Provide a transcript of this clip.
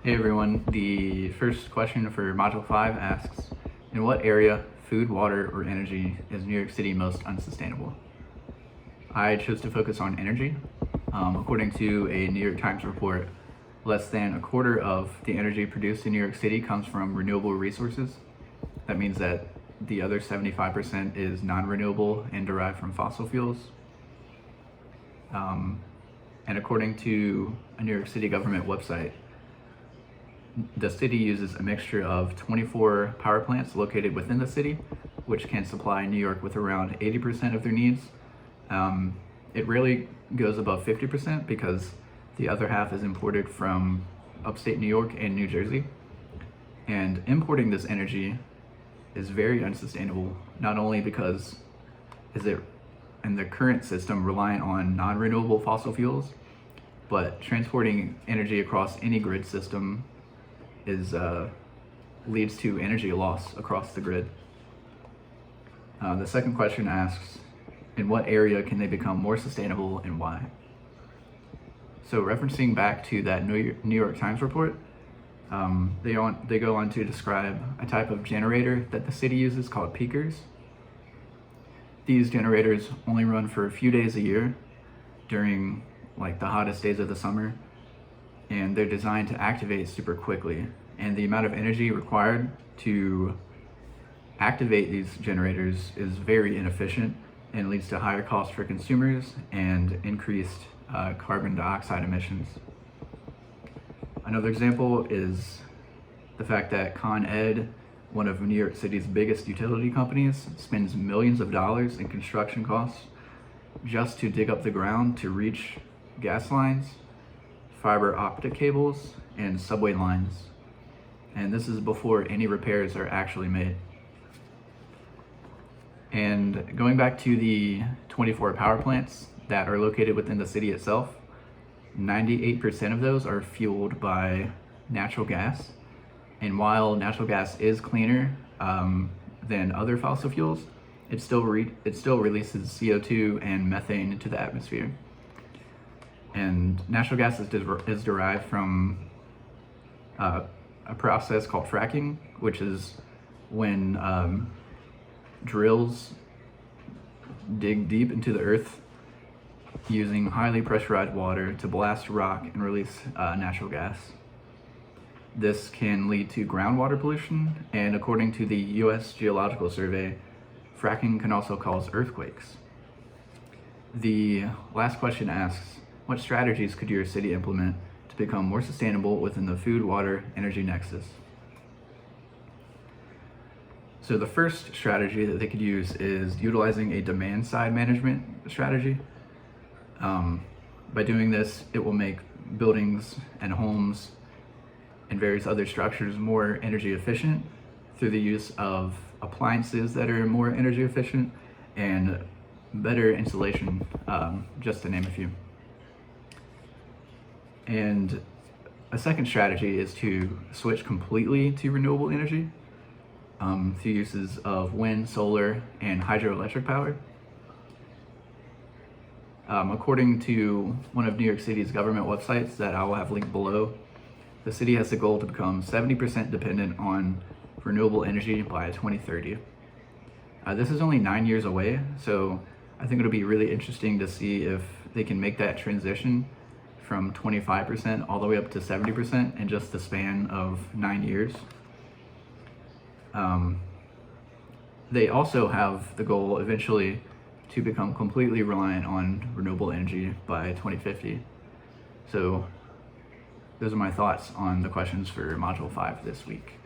Hey everyone, the first question for Module 5 asks, in what area, food, water, or energy is New York City most unsustainable? I chose to focus on energy. According to a New York Times report, less than a quarter of the energy produced in New York City comes from renewable resources. That means that the other 75% is non-renewable and derived from fossil fuels. And according to a New York City government website, the city uses a mixture of 24 power plants located within the city, which can supply New York with around 80% of their needs. It rarely goes above 50% because the other half is imported from upstate New York and New Jersey. And importing this energy is very unsustainable, not only because is it in the current system reliant on non-renewable fossil fuels, but transporting energy across any grid system leads to energy loss across the grid. The second question asks, in what area can they become more sustainable and why? So referencing back to that New York Times report, they go on to describe a type of generator that the city uses called peakers. These generators only run for a few days a year during like the hottest days of the summer, and they're designed to activate super quickly. And the amount of energy required to activate these generators is very inefficient and leads to higher costs for consumers and increased carbon dioxide emissions. Another example is the fact that Con Ed, one of New York City's biggest utility companies, spends millions of dollars in construction costs just to dig up the ground to reach gas lines, fiber optic cables, and subway lines. And this is before any repairs are actually made. And going back to the 24 power plants that are located within the city itself, 98% of those are fueled by natural gas. And while natural gas is cleaner than other fossil fuels, it still releases CO2 and methane into the atmosphere. And natural gas is derived from a process called fracking, which is when drills dig deep into the earth using highly pressurized water to blast rock and release natural gas. This can lead to groundwater pollution, and according to the US Geological Survey, fracking can also cause earthquakes. The last question asks, what strategies could your city implement to become more sustainable within the food, water, energy nexus? So the first strategy that they could use is utilizing a demand-side management strategy. By doing this, it will make buildings and homes and various other structures more energy efficient through the use of appliances that are more energy efficient and better insulation, just to name a few. And a second strategy is to switch completely to renewable energy through uses of wind, solar, and hydroelectric power. According to one of New York City's government websites that I will have linked below, the city has the goal to become 70% dependent on renewable energy by 2030. This is only 9 years away, so I think it'll be really interesting to see if they can make that transition from 25% all the way up to 70% in just the span of 9 years. They also have the goal eventually to become completely reliant on renewable energy by 2050. So those are my thoughts on the questions for Module 5 this week.